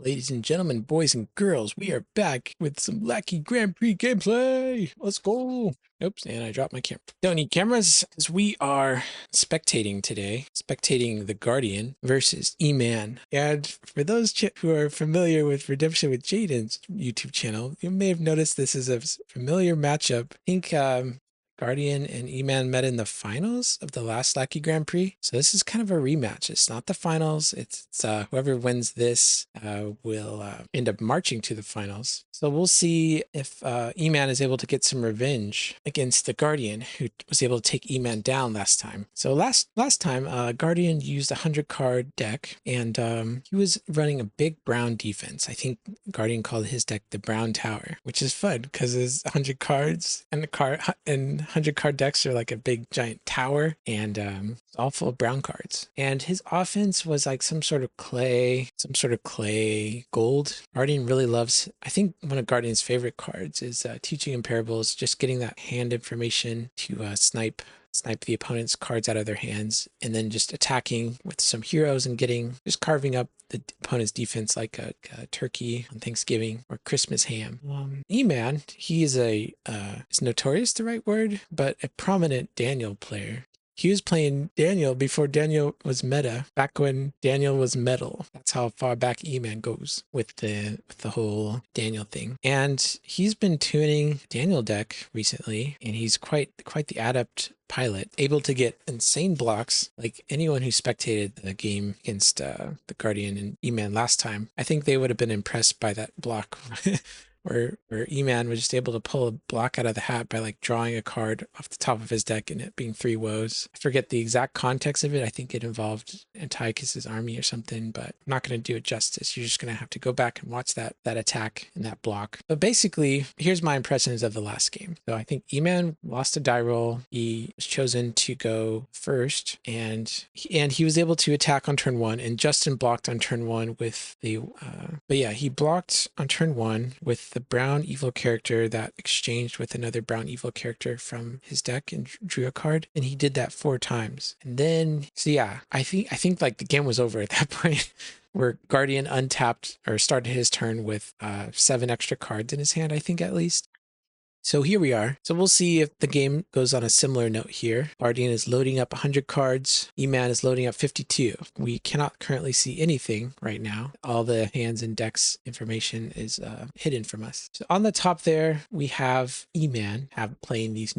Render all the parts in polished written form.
Ladies and gentlemen, boys and girls, we are back with some Lackey Grand Prix gameplay. Let's go. Oops, and I dropped my camera. Don't need cameras because we are spectating today. Spectating the Guardian versus Eman. And for those who are familiar with Redemption with Jayden's YouTube channel, you may have noticed this is a familiar matchup. I think Guardian and Eman met in the finals of the last Lackey Grand Prix. So this is kind of a rematch. It's not the finals. It's whoever wins this will end up marching to the finals. So we'll see if Eman is able to get some revenge against the Guardian, who was able to take Eman down last time. So last time, Guardian used a 100-card deck, and he was running a big brown defense. I think Guardian called his deck the Brown Tower, which is fun because there's 100 cards, and 100-card decks are like a big giant tower, and it's all full of brown cards. And his offense was like some sort of clay gold. Guardian really loves, I think one of Guardian's favorite cards is Teaching in Parables, just getting that hand information to snipe the opponent's cards out of their hands, and then just attacking with some heroes and just carving up the opponent's defense like a turkey on Thanksgiving or Christmas ham. Eman, he is is notorious the right word, but a prominent Daniel player. He was playing Daniel before Daniel was meta, back when Daniel was metal. That's how far back Eman goes with the whole Daniel thing. And he's been tuning Daniel deck recently, and he's quite the adept pilot, able to get insane blocks. Like anyone who spectated the game against the Guardian and Eman last time, I think they would have been impressed by that block. Where Eman was just able to pull a block out of the hat by like drawing a card off the top of his deck and it being 3 woes. I forget the exact context of it. I think it involved Antiochus's army or something, but I'm not going to do it justice. You're just going to have to go back and watch that attack and that block. But basically, here's my impressions of the last game. So I think Eman lost a die roll. He was chosen to go first, and he was able to attack on turn 1, and Justin blocked on turn 1 with the he blocked on turn 1 with the brown evil character that exchanged with another brown evil character from his deck and drew a card, and he did that 4 times. And then, so yeah, I think like the game was over at that point. Where Guardian untapped or started his turn with 7 extra cards in his hand, I think at least. So here we are. So we'll see if the game goes on a similar note here. Guardian is loading up 100 cards. Eman is loading up 52. We cannot currently see anything right now. All the hands and decks information is hidden from us. So on the top there, we have Eman playing these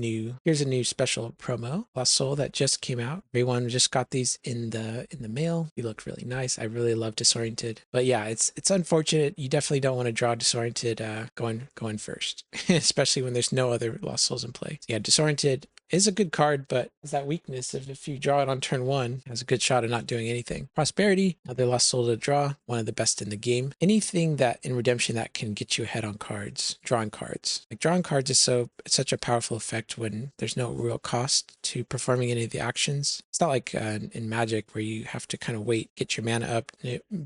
here's a new special promo, Lost Soul, that just came out. Everyone just got these in the mail. They look really nice. I really love Disoriented. But yeah, it's unfortunate. You definitely don't want to draw Disoriented going first, especially when there's no other Lost Souls in play. So yeah, Disoriented is a good card, but has that weakness of if you draw it on turn 1, has a good shot of not doing anything. Prosperity, another Lost Soul to draw, one of the best in the game. Anything that in Redemption that can get you ahead on cards, drawing cards. Like drawing cards is it's such a powerful effect when there's no real cost to performing any of the actions. It's not like in Magic where you have to kind of wait, get your mana up,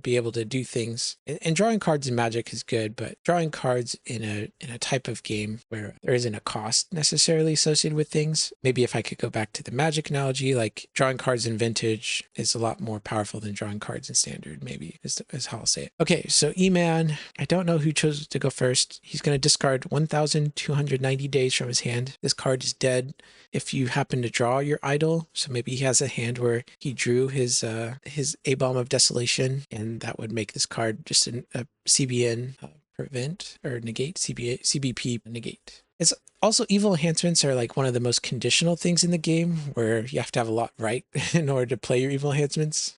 be able to do things. And drawing cards in Magic is good, but drawing cards in a type of game where there isn't a cost necessarily associated with things. Maybe if I could go back to the Magic analogy, like drawing cards in Vintage is a lot more powerful than drawing cards in Standard, maybe is how I'll say it. Okay, so Eman, I don't know who chose to go first. He's going to discard 1,290 days from his hand. This card is dead if you happen to draw your idol. So maybe he has a hand where he drew his A-Bomb of Desolation, and that would make this card just a CBN prevent or negate, CBP negate. It's also, evil enhancements are like one of the most conditional things in the game, where you have to have a lot right in order to play your evil enhancements.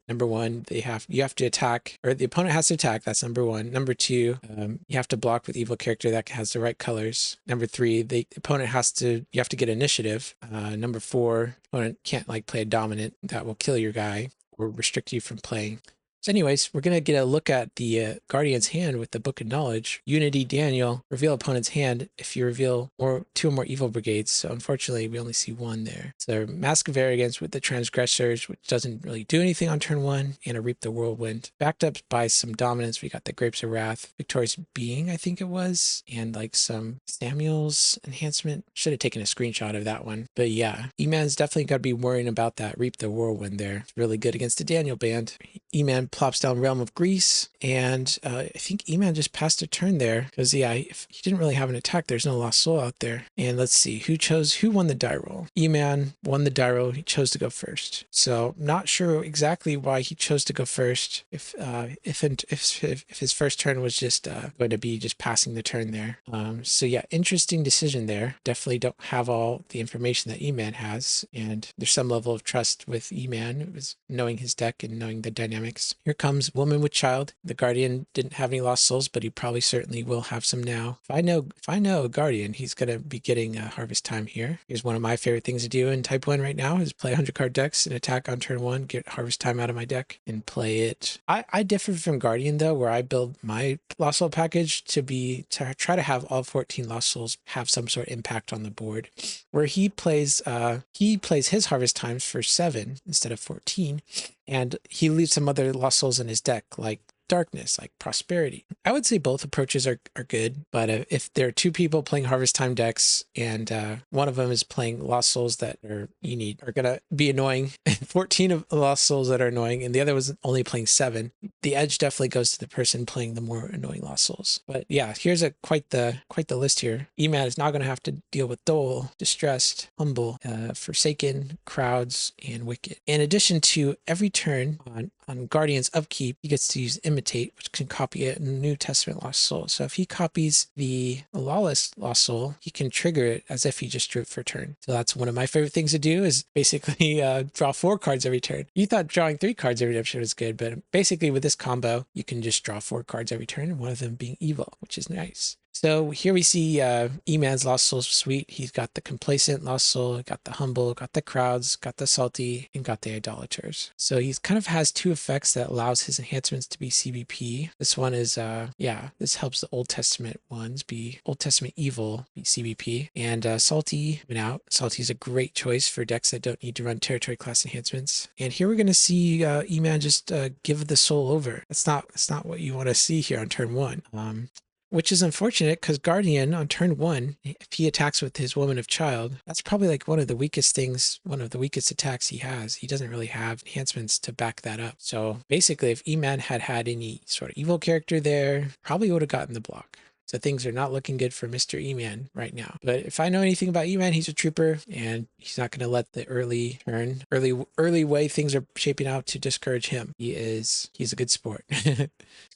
Number 1, you have to attack, or the opponent has to attack. That's number 1. Number 2, you have to block with evil character that has the right colors. Number 3, the opponent you have to get initiative. Number 4, opponent can't like play a dominant that will kill your guy or restrict you from playing. So anyways, we're going to get a look at the Guardian's hand with the Book of Knowledge. Unity Daniel, reveal opponent's hand if you reveal 2 or more evil brigades. So unfortunately, we only see 1 there. So Mask of Arrogance with the Transgressors, which doesn't really do anything on turn 1, and a Reap the Whirlwind. Backed up by some dominance, we got the Grapes of Wrath, Victorious Being, I think it was, and like some Samuel's enhancement. Should have taken a screenshot of that one. But yeah, Eman's definitely got to be worrying about that Reap the Whirlwind there. It's really good against the Daniel band. Eman Eman plops down Realm of Greece, and I think Eman just passed a turn there because if he didn't really have an attack, there's no Lost Soul out there. And let's see who won the die roll. Eman won the die roll. He chose to go first. So not sure exactly why he chose to go first. If his first turn was just going to be just passing the turn there. So yeah, interesting decision there. Definitely don't have all the information that Eman has, and there's some level of trust with Eman, was knowing his deck and knowing the dynamics. Here comes Woman with Child. The Guardian didn't have any Lost Souls, but he probably certainly will have some now. If I know a Guardian, he's gonna be getting Harvest Time here. Here's one of my favorite things to do in Type 1 right now is play 100 card decks and attack on turn 1, get Harvest Time out of my deck, and play it. I differ from Guardian though, where I build my Lost Soul package to try to have all 14 Lost Souls have some sort of impact on the board. Where he plays his Harvest Times for 7 instead of 14, and he leaves some other Lost Souls in his deck, like Darkness, like Prosperity. I would say both approaches are good, but if there are two people playing Harvest Time decks and one of them is playing Lost Souls that are gonna be annoying, 14 of Lost Souls that are annoying, and the other was only playing 7, the edge definitely goes to the person playing the more annoying Lost Souls. But yeah, here's quite the list here. Eman is now going to have to deal with Dole, Distressed, Humble, Forsaken, Crowds, and Wicked. In addition to every turn on Guardian's upkeep, he gets to use Imitate, which can copy a New Testament Lost Soul. So if he copies the Lawless Lost Soul, he can trigger it as if he just drew it for a turn. So that's one of my favorite things to do, is basically draw 4 cards every turn. You thought drawing 3 cards every turn was good, but basically with this combo, you can just draw 4 cards every turn, and one of them being evil, which is nice. So here we see Eman's Lost Soul suite. He's got the Complacent Lost Soul, got the Humble, got the Crowds, got the Salty, and got the Idolaters. So he's kind of has 2 effects that allows his enhancements to be CBP. This one is, this helps the Old Testament ones be Old Testament Evil, be CBP. And Salty went out. Salty is a great choice for decks that don't need to run territory class enhancements. And here we're going to see Eman just give the soul over. That's not what you want to see here on turn 1. Which is unfortunate because Guardian on turn 1, if he attacks with his Woman of Child, that's probably like one of the weakest attacks he has. He doesn't really have enhancements to back that up. So basically, if Eman had any sort of evil character there, probably would have gotten the block. So things are not looking good for Mr. Eman right now. But if I know anything about Eman, he's a trooper, and he's not going to let the early way things are shaping out to discourage him. He's a good sport.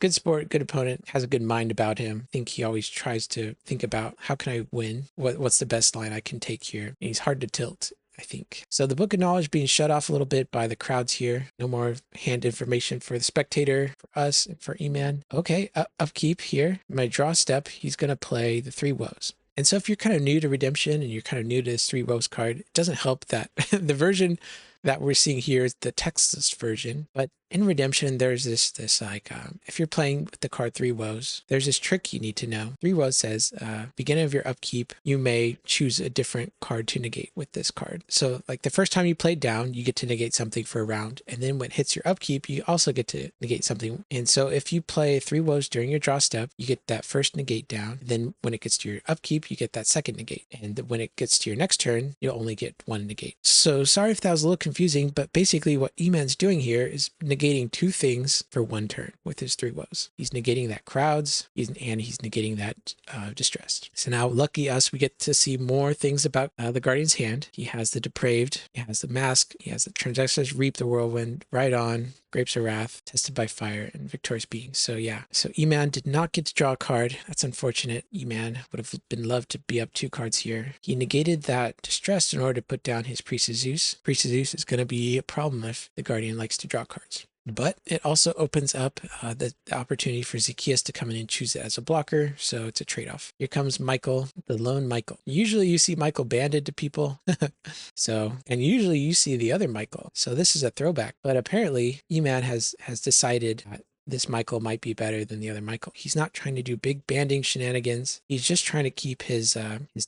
Good sport, good opponent, has a good mind about him. I think he always tries to think about, how can I win? What's the best line I can take here? And he's hard to tilt, I think. So the Book of Knowledge being shut off a little bit by the Crowds here. No more hand information for the spectator, for us, and for Eman. Okay, upkeep here. My draw step, he's going to play the 3 Woes. And so if you're kind of new to Redemption and you're kind of new to this 3 Woes card, it doesn't help that the version that we're seeing here is the textless version. But in Redemption, there's this if you're playing with the card 3 Woes, there's this trick you need to know. 3 Woes says, beginning of your upkeep, you may choose a different card to negate with this card. So like the first time you played down, you get to negate something for a round. And then when it hits your upkeep, you also get to negate something. And so if you play 3 Woes during your draw step, you get that first negate down. Then when it gets to your upkeep, you get that second negate. And when it gets to your next turn, you'll only get 1 negate. So sorry if that was a little confusing, but basically what Eman's doing here is negating 2 things for 1 turn with his 3 Woes. He's negating that Crowds, and he's negating that Distressed. So now, lucky us, we get to see more things about the Guardian's hand. He has the Depraved, he has the Mask, he has the Transgressors, Reap, the Whirlwind, Ride On, Grapes of Wrath, Tested by Fire, and Victorious Being. So yeah, so Eman did not get to draw a card. That's unfortunate. Eman would have been loved to be up 2 cards here. He negated that Distressed in order to put down his Priest of Zeus. Priest of Zeus is going to be a problem if the Guardian likes to draw cards. But it also opens up the opportunity for Zacchaeus to come in and choose it as a blocker, so it's a trade-off. Here comes Michael, the lone Michael. Usually you see Michael banded to people, and usually you see the other Michael. So this is a throwback, but apparently Eman has decided this Michael might be better than the other Michael. He's not trying to do big banding shenanigans. He's just trying to keep his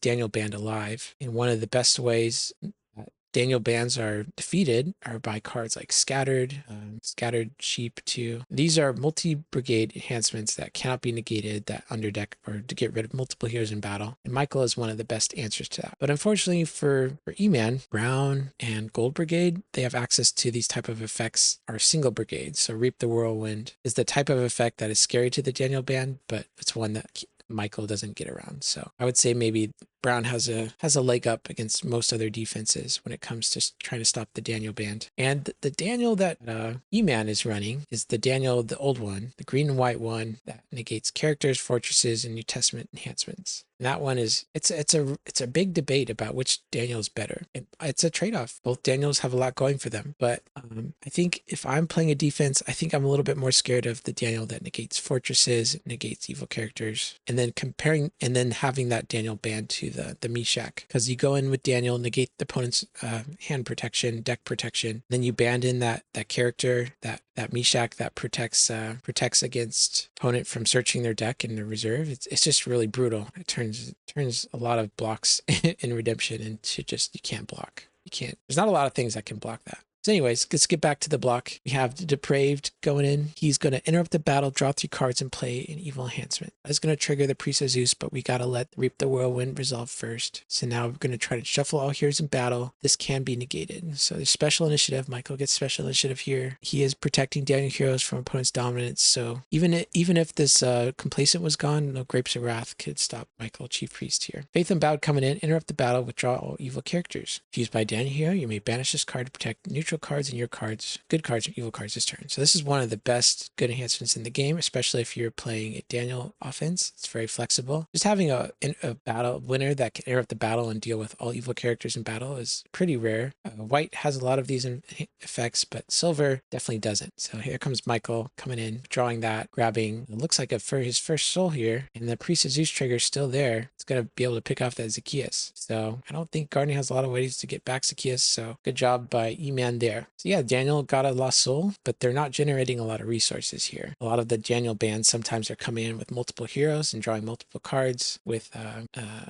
Daniel band alive. And one of the best ways Daniel bans are defeated are by cards like Scattered, Scattered Sheep too. These are multi-brigade enhancements that cannot be negated, that underdeck or to get rid of multiple heroes in battle. And Michael is one of the best answers to that. But unfortunately for Eman, Brown and Gold Brigade, they have access to these type of effects are single brigades. So Reap the Whirlwind is the type of effect that is scary to the Daniel ban, but it's one that Michael doesn't get around. So I would say maybe Brown has a leg up against most other defenses when it comes to trying to stop the Daniel band. And the Daniel that Eman is running is the Daniel, the old one, the green and white one that negates characters, fortresses, and New Testament enhancements. And that one is it's a big debate about which Daniel is better. It's a trade-off. Both Daniels have a lot going for them, but I think if I'm playing a defense, I think I'm a little bit more scared of the Daniel that negates fortresses, negates evil characters, and then having that Daniel banned to the Meshach, because you go in with Daniel, negate the opponent's hand protection, deck protection, then you ban in that character, that Meshach that protects against opponent from searching their deck and their reserve. It's just really brutal. It turns a lot of blocks in Redemption into just you can't block. You can't. There's not a lot of things that can block that. So anyways, let's get back to the block. We have the Depraved going in. He's going to interrupt the battle, draw 3 cards, and play an evil enhancement. That's going to trigger the Priest of Zeus, but we got to let Reap the Whirlwind resolve first. So now we're going to try to shuffle all heroes in battle. This can be negated. So there's special initiative. Michael gets special initiative here. He is protecting Daniel heroes from opponent's dominance. So even if this Complacent was gone, no Grapes of Wrath could stop Michael, Chief Priest here. Faith Unbowed coming in, interrupt the battle, withdraw all evil characters. If used by Daniel hero, you may banish this card to protect neutral cards and your cards, good cards and evil cards this turn. So this is one of the best good enhancements in the game, especially if you're playing a Daniel offense. It's very flexible. Just having a battle winner that can interrupt the battle and deal with all evil characters in battle is pretty rare. White has a lot of these effects, but silver definitely doesn't. So here comes Michael coming in, drawing that, grabbing, it looks like for his first soul here, and the Priest of Zeus trigger is still there. It's going to be able to pick off that Zacchaeus. So I don't think Guardian has a lot of ways to get back Zacchaeus, so good job by Eman there. So yeah, Daniel got a lost soul, but they're not generating a lot of resources here. A lot of the Daniel bans sometimes are coming in with multiple heroes and drawing multiple cards with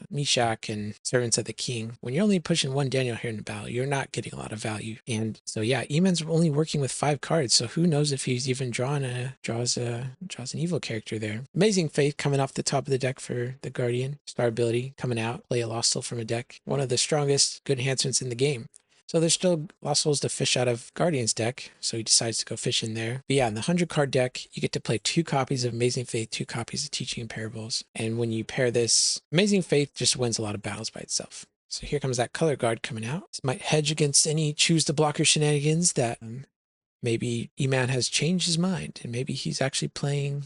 Meshach and Servants of the King. When you're only pushing one Daniel here in the battle, you're not getting a lot of value. And so yeah, Eman's only working with 5 cards, so who knows if he's even draws an evil character there. Amazing Faith coming off the top of the deck for the Guardian. Star ability coming out, play a lost soul from a deck. One of the strongest good enhancements in the game. So there's still lost souls to fish out of Guardian's deck, so he decides to go fish in there. But yeah, in the 100 card deck, you get to play 2 copies of Amazing Faith, 2 copies of Teaching and Parables. And when you pair this, Amazing Faith just wins a lot of battles by itself. So here comes that color guard coming out. This might hedge against any choose the blocker shenanigans that maybe Eman has changed his mind, and maybe he's actually playing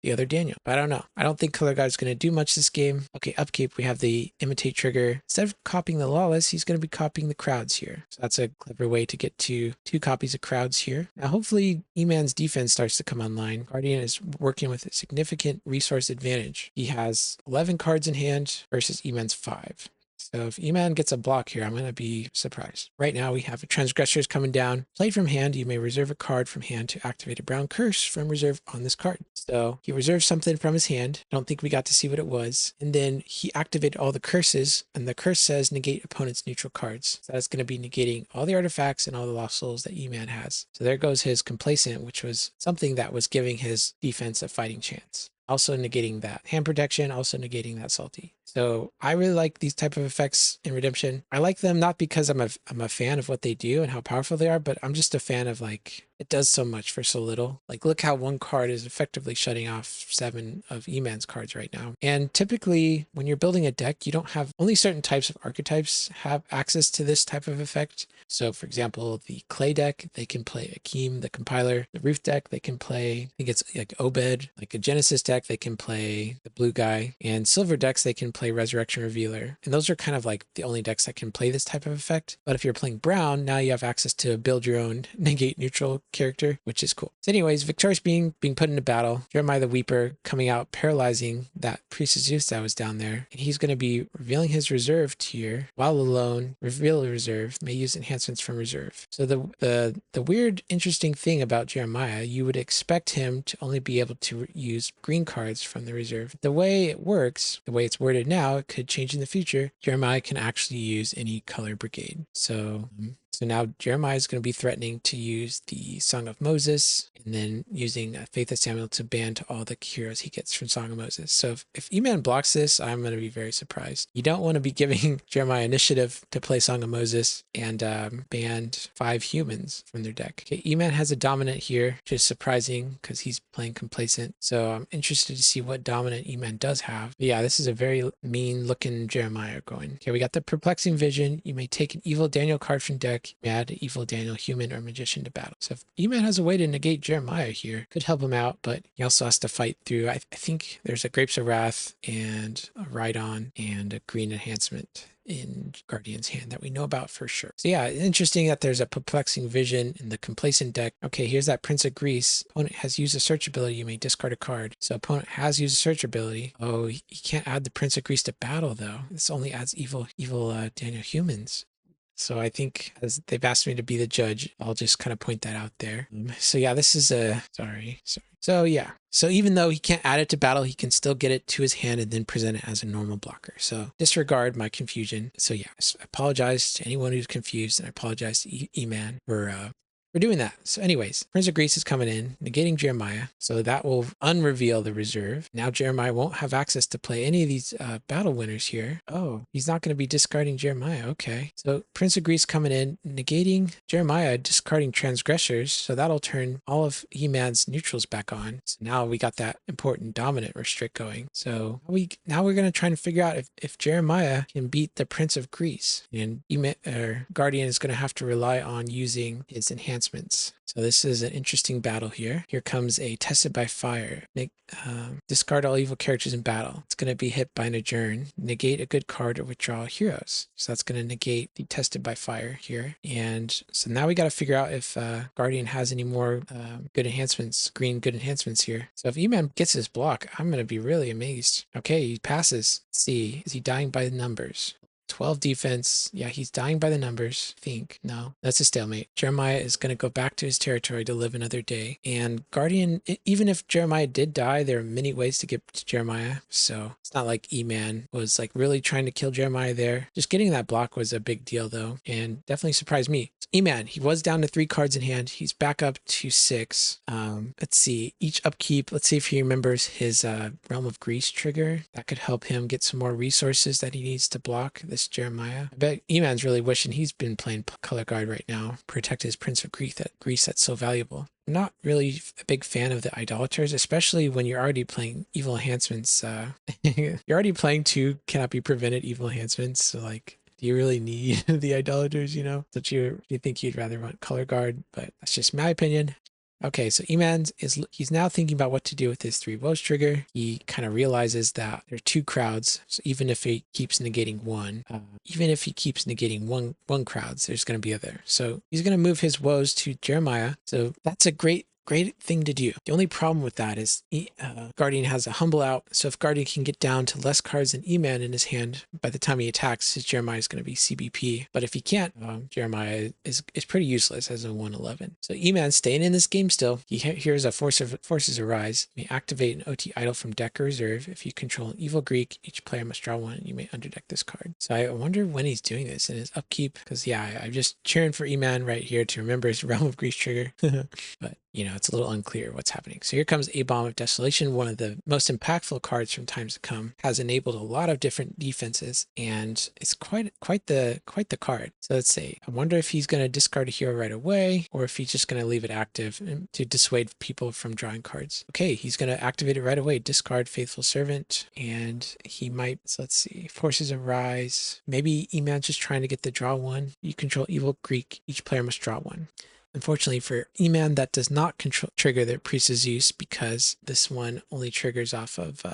the other Daniel. But I don't know. I don't think Color Guard is going to do much this game. Okay, upkeep, we have the Imitate trigger. Instead of copying the Lawless, he's going to be copying the Crowds here. So that's a clever way to get to 2 copies of Crowds here. Now, hopefully, Eman's defense starts to come online. Guardian is working with a significant resource advantage. He has 11 cards in hand versus Eman's 5. So if Eman gets a block here, I'm going to be surprised. Right now we have a Transgressors coming down. Played from hand, you may reserve a card from hand to activate a brown curse from reserve on this card. So he reserved something from his hand. I don't think we got to see what it was. And then he activated all the curses, and the curse says negate opponent's neutral cards. So that's going to be negating all the artifacts and all the lost souls that Eman has. So there goes his Complacent, which was something that was giving his defense a fighting chance. Also negating that hand protection, also negating that salty. So I really like these type of effects in Redemption. I like them not because I'm a fan of what they do and how powerful they are, but I'm just a fan of like, it does so much for so little. Like look how one card is effectively shutting off 7 of Eman's cards right now. And typically when you're building a deck, you don't have only certain types of archetypes have access to this type of effect. So for example, the clay deck, they can play Akeem, the compiler. The roof deck, they can play, I think it's like Obed. Like a Genesis deck, they can play the blue guy. And silver decks, they can play Resurrection Revealer. And those are kind of like the only decks that can play this type of effect. But if you're playing brown, now you have access to build your own negate neutral character, which is cool. So anyways, Victorious being put into battle. Jeremiah the Weeper coming out, paralyzing that Priest of Zeus that was down there. And he's going to be revealing his reserve tier while alone. Reveal a reserve, may use enhancements from reserve. So the weird, interesting thing about Jeremiah, you would expect him to only be able to use green cards from the reserve. The way it works, the way it's worded now it could change in the future. Jeremiah can actually use any color brigade. So now Jeremiah is going to be threatening to use the Song of Moses and then using Faith of Samuel to ban to all the heroes he gets from Song of Moses. So if Eman blocks this, I'm going to be very surprised. You don't want to be giving Jeremiah initiative to play Song of Moses and banned 5 humans from their deck. Okay, Eman has a dominant here, which is surprising because he's playing complacent. So I'm interested to see what dominant Eman does have. But yeah, this is a very mean looking Jeremiah going. Okay, we got the Perplexing Vision. You may take an Evil Daniel card from deck, add Evil Daniel human or magician to battle. So if Eman has a way to negate Jeremiah here, could help him out, but he also has to fight through, I think there's a Grapes of Wrath and a Rhydon and a green enhancement in Guardian's hand that we know about for sure. So yeah, interesting that there's a Perplexing Vision in the complacent deck. Okay, here's that Prince of Greece. Opponent has used a search ability. You may discard a card. So opponent has used a search ability. Oh, he can't add the Prince of Greece to battle though. This only adds evil Daniel humans. So I think as they've asked me to be the judge, I'll just kind of point that out there. So yeah, this is sorry. So yeah, so even though he can't add it to battle, he can still get it to his hand and then present it as a normal blocker. So disregard my confusion. So yeah, I apologize to anyone who's confused, and I apologize to Eman for doing that. So anyways, Prince of Greece is coming in, negating Jeremiah. So that will unreveal the reserve. Now Jeremiah won't have access to play any of these battle winners here. Oh, he's not going to be discarding Jeremiah. Okay. So Prince of Greece coming in, negating Jeremiah, discarding transgressors. So that'll turn all of Eman's neutrals back on. So now we got that important dominant restrict going. So now we're going to try and figure out if Jeremiah can beat the Prince of Greece. And Guardian is going to have to rely on using his enhancements. So this is an interesting battle here. Here comes a Tested by Fire. Discard all evil characters in battle. It's going to be hit by an Adjourn. Negate a good card or withdraw heroes. So that's going to negate the Tested by Fire here. And so now we got to figure out if Guardian has any more good enhancements, green good enhancements here. So if Eman gets his block, I'm going to be really amazed. Okay, he passes. Let's see, is he dying by the numbers? 12 defense. Yeah, he's dying by the numbers. I think. No, that's a stalemate. Jeremiah is going to go back to his territory to live another day. And Guardian, even if Jeremiah did die, there are many ways to get to Jeremiah. So it's not like Eman was like really trying to kill Jeremiah there. Just getting that block was a big deal though, and definitely surprised me. Eman, he was down to 3 cards in hand. He's back up to 6. Let's see, each upkeep. Let's see if he remembers his Realm of Greece trigger. That could help him get some more resources that he needs to block this Jeremiah. I bet Eman's really wishing he's been playing color guard right now. Protect his Prince of Greece that's so valuable. I'm not really a big fan of the idolaters, especially when you're already playing evil enhancements. You're already playing 2 cannot be prevented evil enhancements. So like, do you really need the idolaters, you know? Don't you think you'd rather want color guard? But that's just my opinion. Okay, so Eman he's now thinking about what to do with his 3 woes trigger. He kind of realizes that there are 2 crowds. So even if he keeps negating one crowds, there's going to be other. So he's going to move his woes to Jeremiah. So that's a great thing to do. The only problem with that is Guardian has a humble out. So if Guardian can get down to less cards than Eman in his hand, by the time he attacks, his Jeremiah is going to be CBP. But if he can't, Jeremiah is pretty useless as a 111. So Eman's staying in this game still. He hears a Forces Arise. You may activate an OT idol from deck or reserve. If you control an evil Greek, each player must draw 1. You may underdeck this card. So I wonder when he's doing this in his upkeep. Because yeah, I'm just cheering for Eman right here to remember his Realm of Greece trigger. But you know, it's a little unclear what's happening. So here comes A Bomb of Desolation, one of the most impactful cards from times to come. Has enabled a lot of different defenses, and it's quite the card. So let's see. I wonder if he's going to discard a hero right away, or if he's just going to leave it active to dissuade people from drawing cards. Okay, he's going to activate it right away. Discard Faithful Servant, and he might. So let's see. Forces Arise. Maybe Eman's just trying to get the draw 1. You control evil Greek. Each player must draw 1. Unfortunately for Eman, that does not trigger the Priest's use because this one only triggers off of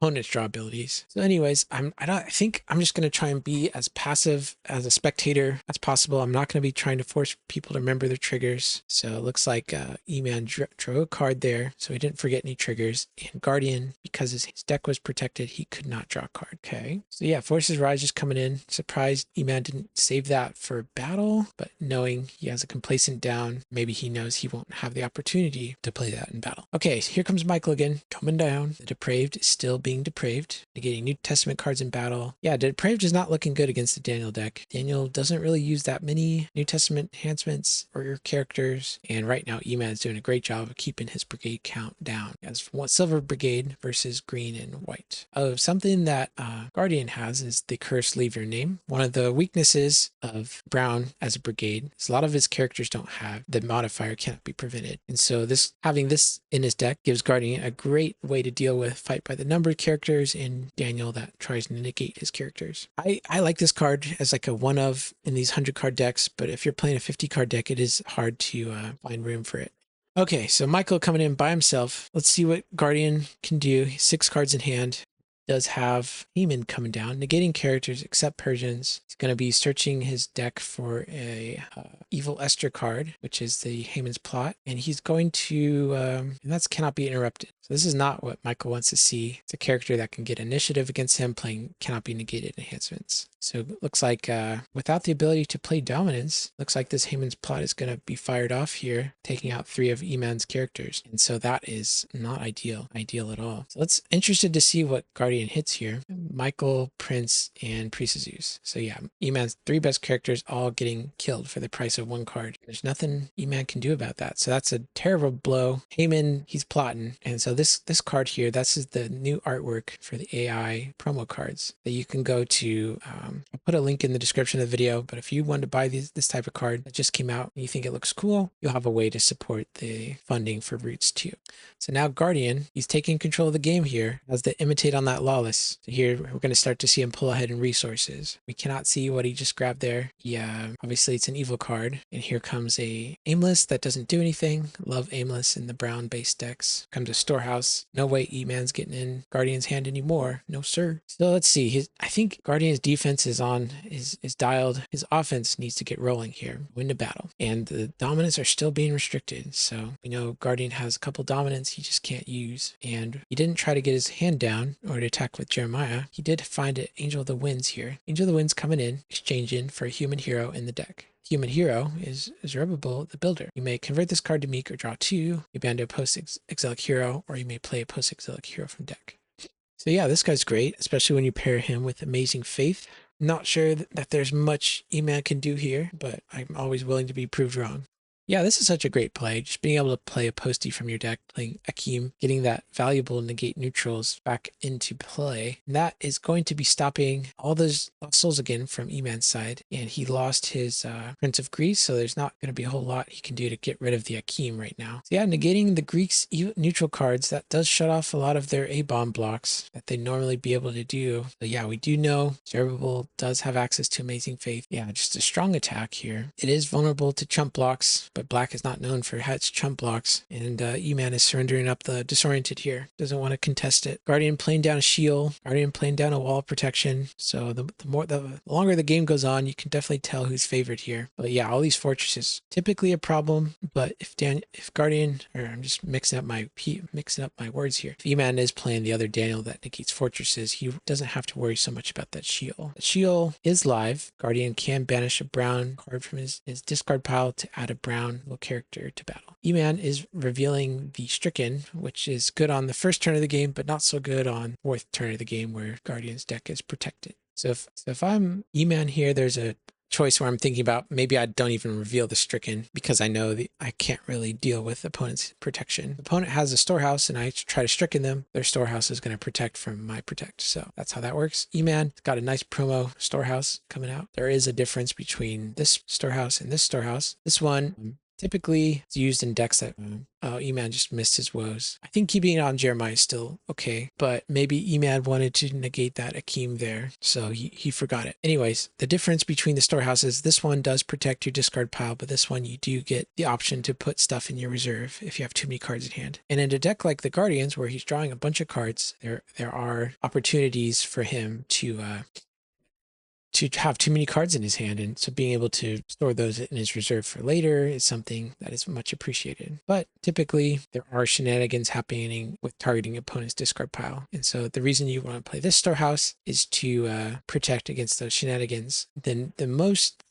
opponent's draw abilities. So anyways, I think I'm just going to try and be as passive as a spectator as possible. I'm not going to be trying to force people to remember their triggers. So it looks like Eman drew a card there, so he didn't forget any triggers. And Guardian, because his deck was protected, he could not draw a card. Okay, so yeah, Forces Rise is coming in. Surprised Eman didn't save that for battle, but knowing he has a complacent down, maybe he knows he won't have the opportunity to play that in battle. Okay, so here comes Michael again, coming down. The Depraved is still being Depraved, negating New Testament cards in battle. Yeah, Depraved is not looking good against the Daniel deck. Daniel doesn't really use that many New Testament enhancements or your characters, and right now Eman is doing a great job of keeping his brigade count down. He has one silver brigade versus green and white. Something that Guardian has is the curse Leave Your Name. One of the weaknesses of Brown as a brigade is a lot of his characters don't have the modifier cannot be prevented, and so having this in his deck gives Guardian a great way to deal with fight by the number characters and Daniel that tries to negate his characters. I like this card as like a one of in these 100 card decks, but if you're playing a 50 card deck, it is hard to find room for it. Okay, so Michael coming in by himself. Let's see what Guardian can do. 6 cards in hand. Does have Eman coming down, negating characters except Persians. He's going to be searching his deck for a Evil Esther card, which is the Haman's Plot, and he's going to, and that's cannot be interrupted. So this is not what Michael wants to see. It's a character that can get initiative against him playing cannot be negated enhancements. So it looks like without the ability to play dominance, looks like this Haman's Plot is going to be fired off here, taking out 3 of Eman's characters. And so that is not ideal at all. So let's interested to see what Guardian hits here. Michael, Prince, and Priest Zeus. So yeah, Eman's 3 best characters all getting killed for the price of 1 card. There's nothing Eman can do about that. So that's a terrible blow. Haman, he's plotting. And so this card here, that's the new artwork for the AI promo cards that you can go to. I'll put a link in the description of the video, but if you want to buy this type of card that just came out and you think it looks cool, you'll have a way to support the funding for Roots too. So now Guardian, he's taking control of the game here as the imitate on that Lawless. So here we're going to start to see him pull ahead in resources. We cannot see what he just grabbed there. Yeah, obviously it's an evil card. And here comes a Aimless that doesn't do anything. Love Aimless in the brown base decks. Comes a Storehouse. No way Eman's getting in Guardian's hand anymore. No sir. So let's see. I think Guardian's defense is dialed. His offense needs to get rolling here. Win the battle. And the dominants are still being restricted. So we know Guardian has a couple dominants he just can't use. And he didn't try to get his hand down or to attack with Jeremiah. He did find an Angel of the Winds here. Angel of the Winds coming in, exchanging for a human hero in the deck. Human Hero is Zerubbabel the Builder. You may convert this card to Meek or draw 2. You ban to a post-exilic hero, or you may play a post-exilic hero from deck. So yeah, this guy's great, especially when you pair him with Amazing Faith. Not sure that there's much Eman can do here, but I'm always willing to be proved wrong. Yeah, this is such a great play. Just being able to play a postie from your deck, playing Akeem, getting that valuable negate neutrals back into play. And that is going to be stopping all those souls again from Eman's side. And he lost his Prince of Greece, so there's not going to be a whole lot he can do to get rid of the Akeem right now. So yeah, negating the Greeks neutral cards, that does shut off a lot of their A-bomb blocks that they normally be able to do. So yeah, we do know Zerubbabel does have access to Amazing Faith. Yeah, just a strong attack here. It is vulnerable to chump blocks, but black is not known for its chump blocks, and Eman is surrendering up the Disoriented here. Doesn't want to contest it. Guardian playing down a shield. Guardian playing down a wall of protection. So the longer the game goes on, you can definitely tell who's favored here. But yeah, all these fortresses typically a problem. But if Guardian, or I'm just mixing up my words here. If Eman is playing the other Daniel that negates fortresses, he doesn't have to worry so much about that shield. The shield is live. Guardian can banish a brown card from his discard pile to add a brown little character to battle. Eman is revealing the Stricken, which is good on the first turn of the game, but not so good on 4th turn of the game where Guardian's deck is protected. So if I'm Eman here, there's a choice where I'm thinking about maybe I don't even reveal the Stricken because I know I can't really deal with opponent's protection. The opponent has a Storehouse and I try to Stricken them. Their Storehouse is going to protect from my protect. So that's how that works. Eman got a nice promo Storehouse coming out. There is a difference between this Storehouse and this Storehouse. This one typically it's used in decks that Eman just missed his woes. I think keeping it on Jeremiah is still okay, but maybe Eman wanted to negate that Akeem there, so he forgot it. Anyways, the difference between the Storehouses, this one does protect your discard pile, but this one you do get the option to put stuff in your reserve if you have too many cards in hand. And in a deck like the Guardians, where he's drawing a bunch of cards, there are opportunities for him to have too many cards in his hand, and so being able to store those in his reserve for later is something that is much appreciated. But typically there are shenanigans happening with targeting opponent's discard pile, and so the reason you want to play this Storehouse is to protect against those shenanigans. Then the most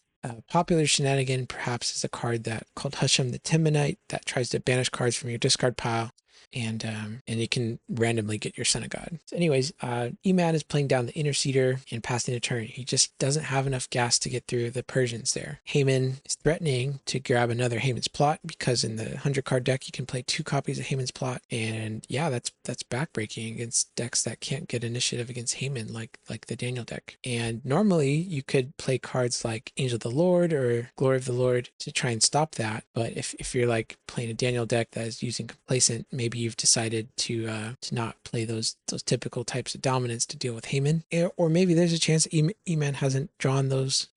popular shenanigan perhaps is a card called Husham the Temanite that tries to banish cards from your discard pile. and you can randomly get your Son of God. So anyways, Eman is playing down the Interceder and passing a turn. He just doesn't have enough gas to get through the Persians there. Haman is threatening to grab another Haman's Plot, because in the 100 card deck you can play 2 copies of Haman's Plot, and yeah, that's backbreaking against decks that can't get initiative against Haman, like the Daniel deck. And normally you could play cards like Angel of the Lord or Glory of the Lord to try and stop that, but if you're like playing a Daniel deck that is using Complacent, maybe you've decided to not play those typical types of dominance to deal with Haman, or maybe there's a chance Eman hasn't drawn those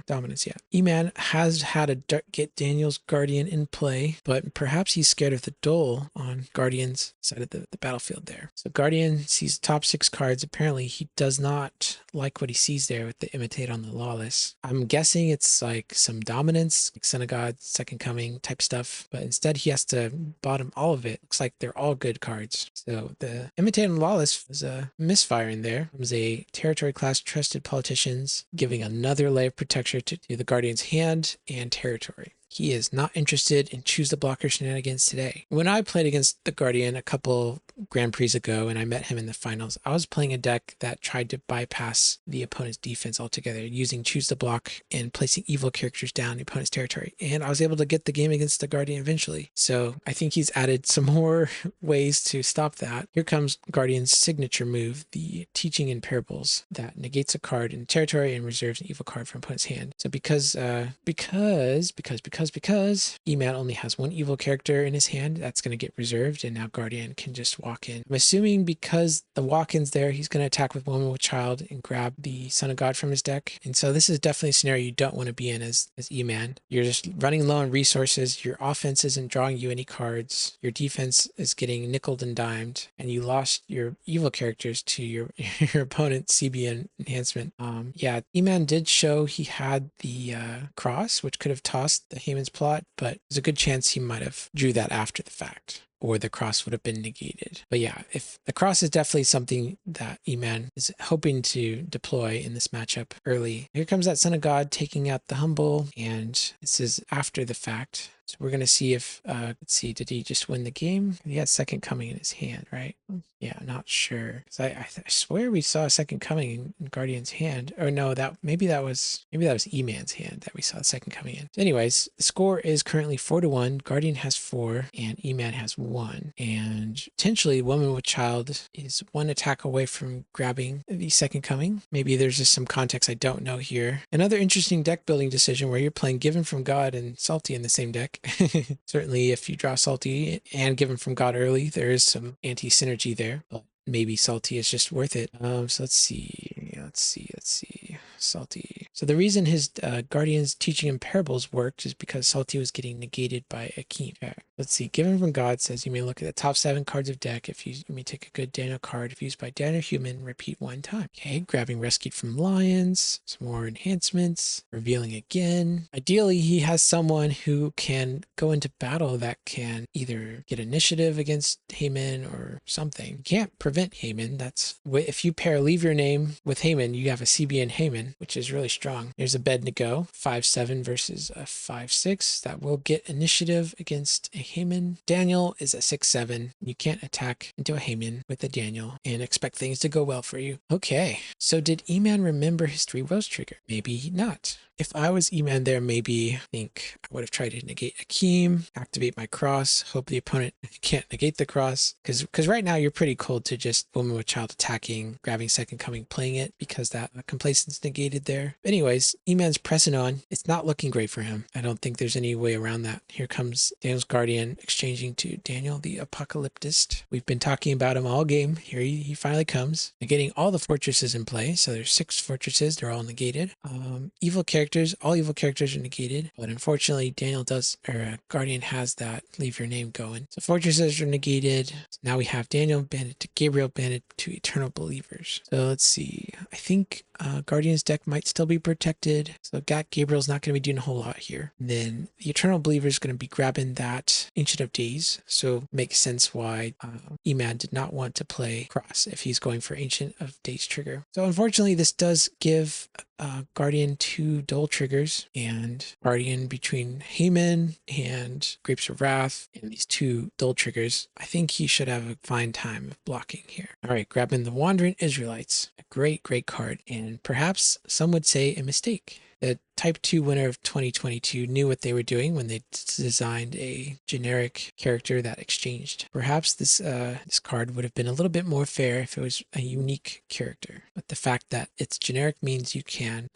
dominance yet. Eman has had a get Daniel's Guardian in play, but perhaps he's scared of the Dole on Guardian's side of the battlefield there. So Guardian sees top 6 cards. Apparently he does not like what he sees there with the Imitate on the Lawless. I'm guessing it's like some dominance, like Son of God, Second Coming type stuff, but instead he has to bottom all of it. Looks like they're all good cards. So the Imitate on the Lawless was a misfire in there. It was a territory class trusted politicians, giving another layer of protection to the Guardian's hand and territory. He is not interested in choose the blocker shenanigans today. When I played against the Guardian a couple Grand Prix ago and I met him in the finals, I was playing a deck that tried to bypass the opponent's defense altogether, using choose the block and placing evil characters down the opponent's territory. And I was able to get the game against the Guardian eventually. So I think he's added some more ways to stop that. Here comes Guardian's signature move, the Teaching in Parables, that negates a card in territory and reserves an evil card from opponent's hand. So because Eman only has 1 evil character in his hand, that's going to get reserved, and now Guardian can just walk in. I'm assuming because the walk-in's there, he's going to attack with Woman with Child and grab the Son of God from his deck. And so this is definitely a scenario you don't want to be in as Eman. You're just running low on resources, your offense isn't drawing you any cards, your defense is getting nickeled and dimed, and you lost your evil characters to your opponent's CBN enhancement. Yeah, Eman did show he had the cross, which could have tossed the Haman's Plot, but there's a good chance he might have drew that after the fact, or the cross would have been negated. But yeah, if the cross is definitely something that Eman is hoping to deploy in this matchup early. Here comes that Son of God taking out the Humble, and this is after the fact. So we're going to see if, let's see, did he just win the game? He had Second Coming in his hand, right? Yeah, I'm not sure. I swear we saw a Second Coming in Guardian's hand. Or no, maybe that was Eman's hand that we saw the Second Coming in. So anyways, the score is currently 4-1. Guardian has 4 and Eman has 1. And potentially Woman with Child is 1 attack away from grabbing the Second Coming. Maybe there's just some context I don't know here. Another interesting deck building decision where you're playing Given from God and Salty in the same deck. Certainly if you draw Salty and Given from God early, there is some anti-synergy there, but maybe Salty is just worth it. So let's see. Salty. So the reason his Guardian's Teaching in Parables worked is because Salty was getting negated by Akeem. Okay. Let's see. Given from God says you may look at the top 7 cards of deck. If you may take a good Daniel card. If used by Daniel Human, repeat 1 time. Okay. Grabbing Rescued from Lions. Some more enhancements. Revealing again. Ideally, he has someone who can go into battle that can either get initiative against Haman or something. You can't prevent Haman. That's if you pair Leave Your Name with Haman, you have a CBN Haman, which is really strong. There's Abednego, 5-7 versus a 5-6. That will get initiative against a Haman. Daniel is a 6-7. You can't attack into a Haman with a Daniel and expect things to go well for you. Okay, so did Eman remember his 3 Woes trigger? Maybe not. If I was Eman there, maybe I think I would have tried to negate Akeem, activate my cross, hope the opponent can't negate the cross. Because right now you're pretty cold to just Woman with Child attacking, grabbing Second Coming, playing it, because that complacence negated there. But anyways, Eman's pressing on. It's not looking great for him. I don't think there's any way around that. Here comes Daniel's Guardian exchanging to Daniel the Apocalyptist. We've been talking about him all game. Here he finally comes. Negating all the fortresses in play. So there's 6 fortresses. They're all negated. Evil characters. All evil characters are negated. But unfortunately, Guardian has that Leave Your Name going. So fortresses are negated. So now we have Daniel banded to Gabriel banded to Eternal Believers. So let's see. I think Guardian's deck might still be protected. So Gabriel's not going to be doing a whole lot here. And then the Eternal Believer is going to be grabbing that Ancient of Days. So makes sense why Eman did not want to play Cross if he's going for Ancient of Days trigger. So unfortunately, this does give Guardian 2 dual triggers, and Guardian between Eman and Grapes of Wrath and these 2 dual triggers, I think he should have a fine time of blocking here. All right, grabbing the Wandering Israelites, a great card, and perhaps some would say a mistake. The Type 2 winner of 2022 knew what they were doing when they designed a generic character that exchanged. Perhaps this card would have been a little bit more fair if it was a unique character. But the fact that it's generic means you can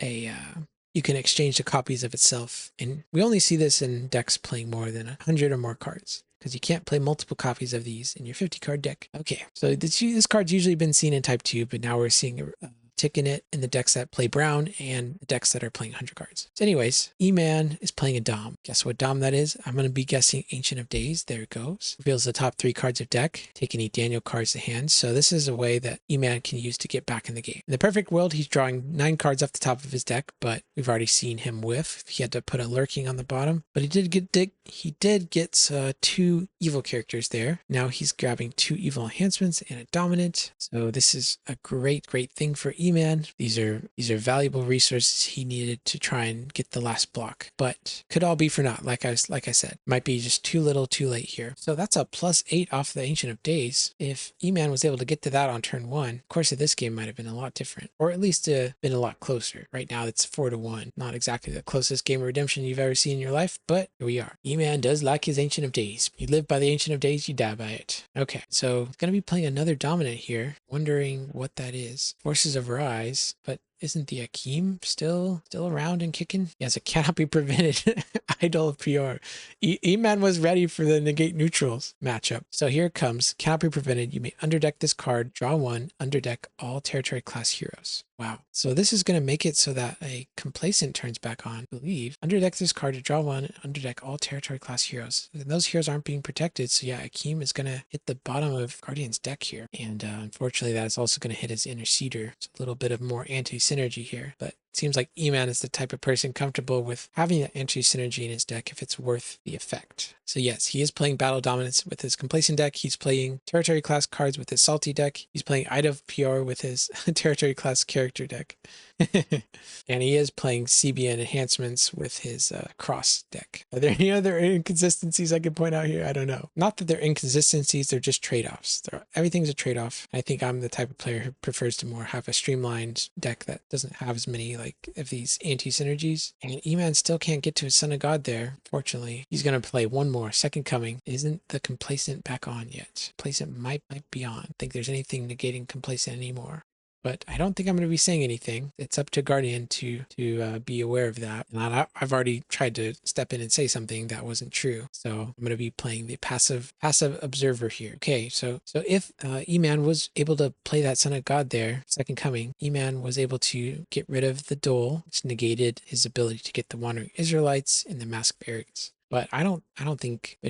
exchange the copies of itself. And we only see this in decks playing more than 100 or more cards, because you can't play multiple copies of these in your 50 card deck. Okay, so this card's usually been seen in Type 2, but now we're seeing a tick in it in the decks that play brown and the decks that are playing 100 cards. So anyways, Eman is playing a Dom. Guess what Dom that is? I'm going to be guessing Ancient of Days. There it goes. Reveals the top 3 cards of deck. Take any Daniel cards to hand. So this is a way that Eman can use to get back in the game. In the perfect world, he's drawing 9 cards off the top of his deck, but we've already seen him whiff. He had to put a lurking on the bottom, but he did get 2 evil characters there. Now he's grabbing 2 evil enhancements and a dominant. So this is a great thing for Eman. These are valuable resources he needed to try and get the last block, but could all be for naught. Like I said, might be just too little too late here. So that's a +8 off the Ancient of Days. If Eman was able to get to that on turn 1, of course this game might have been a lot different, or at least been a lot closer. Right now it's 4-1, not exactly the closest game of redemption you've ever seen in your life, but here we are. Eman does like his Ancient of Days. You live by the Ancient of Days, you die by it. Okay, so he's going to be playing another dominant here. Wondering what that is. Forces of Rise, but isn't the Akeem still around and kicking? Yes, it cannot be prevented. Idol of PR. Eman was ready for the negate neutrals matchup. So here it comes. Cannot be prevented. You may underdeck this card, draw 1, underdeck all territory class heroes. Wow. So this is going to make it so that a complacent turns back on, I believe. Underdeck this card to draw 1, underdeck all territory class heroes. And those heroes aren't being protected. So yeah, Akeem is going to hit the bottom of Guardian's deck here. And unfortunately, that is also going to hit his Interceder. It's a little bit of more anti-synergy here, but it seems like Eman is the type of person comfortable with having that anti-synergy in his deck if it's worth the effect. So yes, he is playing Battle Dominance with his Complacent deck. He's playing Territory Class cards with his Salty deck. He's playing Idol of PR with his Territory Class character deck. And he is playing CBN enhancements with his Cross deck. Are there any other inconsistencies I could point out here? I don't know. Not that they're inconsistencies, they're just trade-offs. Everything's a trade-off. I think I'm the type of player who prefers to more have a streamlined deck that doesn't have as many of these anti-synergies. And Eman still can't get to his Son of God there. Fortunately, he's going to play one more. Second Coming. Isn't the Complacent back on yet? Complacent might be on. I don't think there's anything negating Complacent anymore. But I don't think I'm going to be saying anything. It's up to Guardian to be aware of that. And I've already tried to step in and say something that wasn't true. So I'm going to be playing the passive observer here. Okay, so if Eman was able to play that Son of God there, Second Coming, Eman was able to get rid of the Dole, which negated his ability to get the Wandering Israelites and the Mask of Arrogance. But I don't think I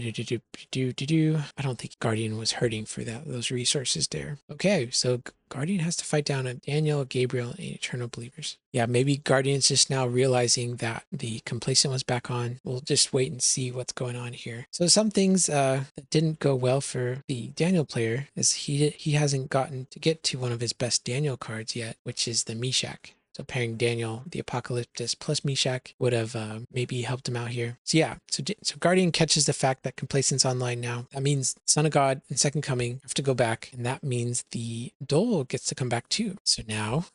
don't think Guardian was hurting for those resources there. Okay, so Guardian has to fight down a Daniel, Gabriel, and Eternal Believers. Yeah, maybe Guardian's just now realizing that the Complacent was back on. We'll just wait and see what's going on here. So some things that didn't go well for the Daniel player is he hasn't gotten to get to one of his best Daniel cards yet, which is the Meshach. So pairing Daniel, the Apocalyptus, plus Meshach would have maybe helped him out here. So yeah, so Guardian catches the fact that Complacent's online now. That means Son of God and Second Coming have to go back, and that means the Dole gets to come back too. So now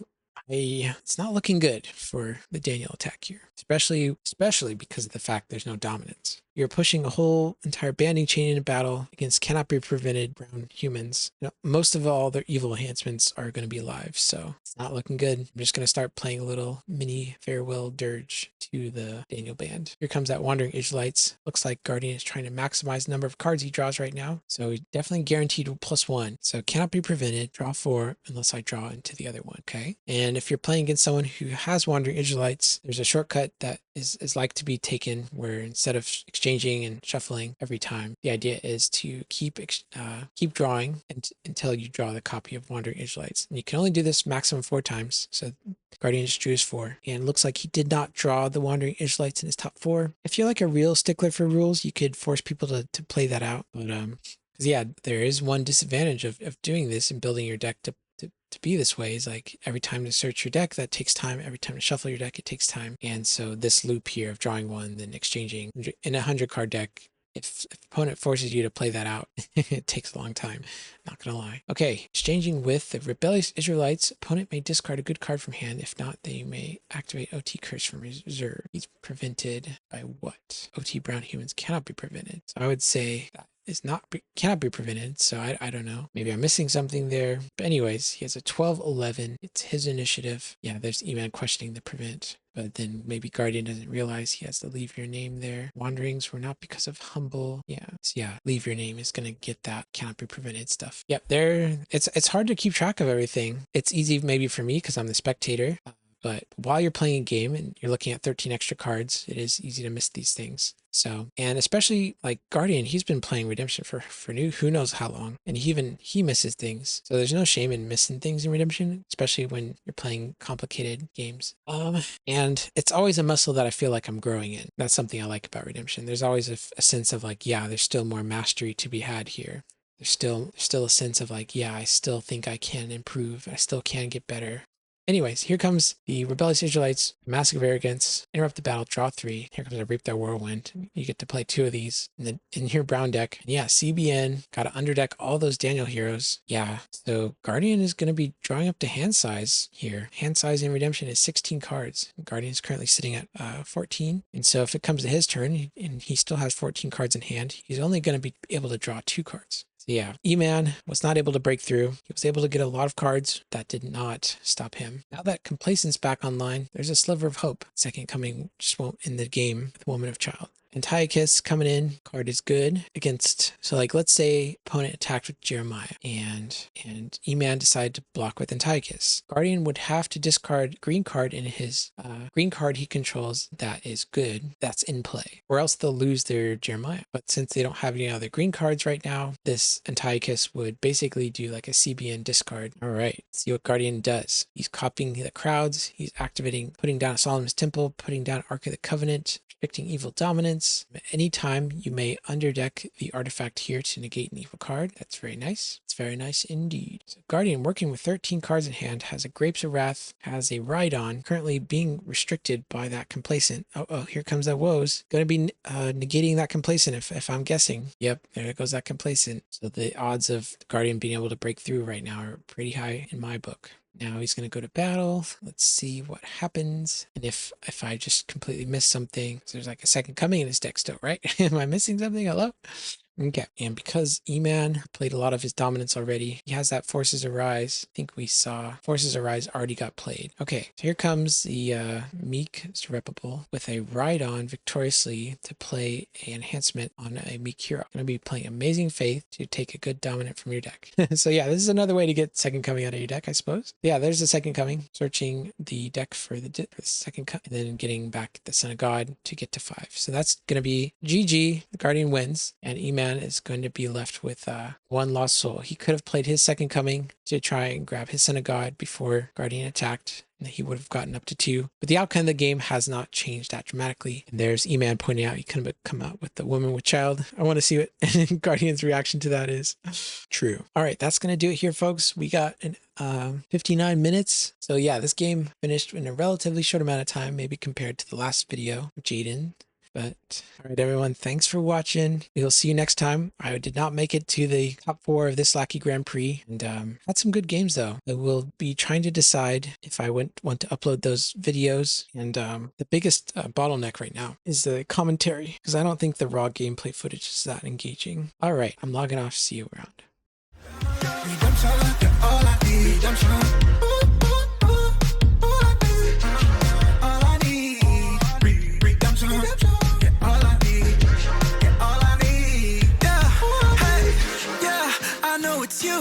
it's not looking good for the Daniel attack here, especially because of the fact there's no dominance. You're pushing a whole entire banding chain into battle against cannot be prevented brown humans. Most of all, their evil enhancements are going to be alive, so it's not looking good. I'm just going to start playing a little mini farewell dirge to the Daniel band. Here comes that Wandering Israelites. Looks like Guardian is trying to maximize the number of cards he draws right now, so he's definitely guaranteed +1. So cannot be prevented. Draw 4 unless I draw into the other one. Okay, and if you're playing against someone who has Wandering Israelites, there's a shortcut that is like to be taken where instead of exchanging and shuffling every time. The idea is to keep drawing until you draw the copy of Wandering Israelites. And you can only do this maximum 4 times. So Guardian just drew his 4. And it looks like he did not draw the Wandering Israelites in his top 4. If you're like a real stickler for rules, you could force people to play that out. But because yeah, there is one disadvantage of doing this and building your deck to be this way is like every time to search your deck, that takes time. Every time to shuffle your deck, it takes time. And so this loop here of drawing 1, then exchanging in a 100 card deck, if opponent forces you to play that out, it takes a long time. Not gonna lie. Okay, exchanging with the Rebellious Israelites, opponent may discard a good card from hand. If not, they may activate OT Curse from reserve. He's prevented by what? OT Brown Humans cannot be prevented. So I would say that cannot be prevented. So I don't know. Maybe I'm missing something there. But anyways, he has a 12-11. It's his initiative. Yeah, there's Eman questioning the prevent. But then maybe Guardian doesn't realize he has to leave your name there. Wanderings were not because of humble. Yeah. So yeah, leave your name is going to get that cannot be prevented stuff. Yep, it's hard to keep track of everything. It's easy maybe for me because I'm the spectator. But while you're playing a game and you're looking at 13 extra cards, it is easy to miss these things. So, and especially like Guardian, he's been playing Redemption for who knows how long. And he misses things. So there's no shame in missing things in Redemption, especially when you're playing complicated games. And it's always a muscle that I feel like I'm growing in. That's something I like about Redemption. There's always a sense of like, yeah, there's still more mastery to be had here. There's still a sense of like, yeah, I still think I can improve. I still can get better. Anyways, here comes the Rebellious Israelites, Mask of Arrogance, interrupt the battle, draw 3. Here comes a Reap Their Whirlwind. You get to play 2 of these in your brown deck. And yeah, CBN, got to underdeck all those Daniel heroes. Yeah, so Guardian is going to be drawing up to hand size here. Hand size in Redemption is 16 cards. Guardian is currently sitting at 14. And so if it comes to his turn and he still has 14 cards in hand, he's only going to be able to draw 2 cards. So yeah, Eman was not able to break through. He was able to get a lot of cards. That did not stop him. Now that Complacent's back online, there's a sliver of hope. Second Coming just won't end the game with Woman of Child. Antiochus coming in, card is good against, so like let's say opponent attacked with Jeremiah and Eman decided to block with Antiochus. Guardian would have to discard green card in his green card he controls that is good, that's in play, or else they'll lose their Jeremiah. But since they don't have any other green cards right now, this Antiochus would basically do like a CBN discard. All right, see what Guardian does. He's copying the crowds, he's activating, putting down Solomon's Temple, putting down Ark of the Covenant, restricting evil dominance. Anytime you may underdeck the artifact here to negate an evil card. That's very nice. It's very nice indeed. So Guardian, working with 13 cards in hand, has a Grapes of Wrath, has a Rhydon, currently being restricted by that Complacent. Oh, here comes that Woes. Going to be negating that Complacent if I'm guessing. Yep, there goes that Complacent. So the odds of Guardian being able to break through right now are pretty high in my book. Now he's going to go to battle. Let's see what happens. And if I just completely miss something, so there's like a Second Coming in his deck still, right? Am I missing something? Hello? Okay, and because Eman played a lot of his dominance already, he has that Forces Arise. I think we saw Forces Arise already got played. Okay, so here comes the Meek Surreptable with a Rhydon victoriously to play an enhancement on a Meek hero. Going to be playing Amazing Faith to take a good dominant from your deck. So yeah, this is another way to get Second Coming out of your deck, I suppose. Yeah, there's the Second Coming. Searching the deck for the Second Coming, and then getting back the Son of God to get to 5. So that's going to be GG. The Guardian wins, and Eman is going to be left with 1 lost soul. He could have played his Second Coming to try and grab his Son of God before Guardian attacked, and he would have gotten up to 2. But the outcome of the game has not changed that dramatically. And there's Eman pointing out he couldn't have come out with the Woman with Child. I want to see what Guardian's reaction to that is. True. All right, that's going to do it here, folks. We got an 59 minutes. So yeah, this game finished in a relatively short amount of time, maybe compared to the last video with Jayden. But all right, everyone, thanks for watching. We'll see you next time. I did not make it to the top 4 of this Lackey Grand Prix, and had some good games though. I will be trying to decide if I want to upload those videos. And the biggest bottleneck right now is the commentary, because I don't think the raw gameplay footage is that engaging. All right, I'm logging off. See you around. It's you.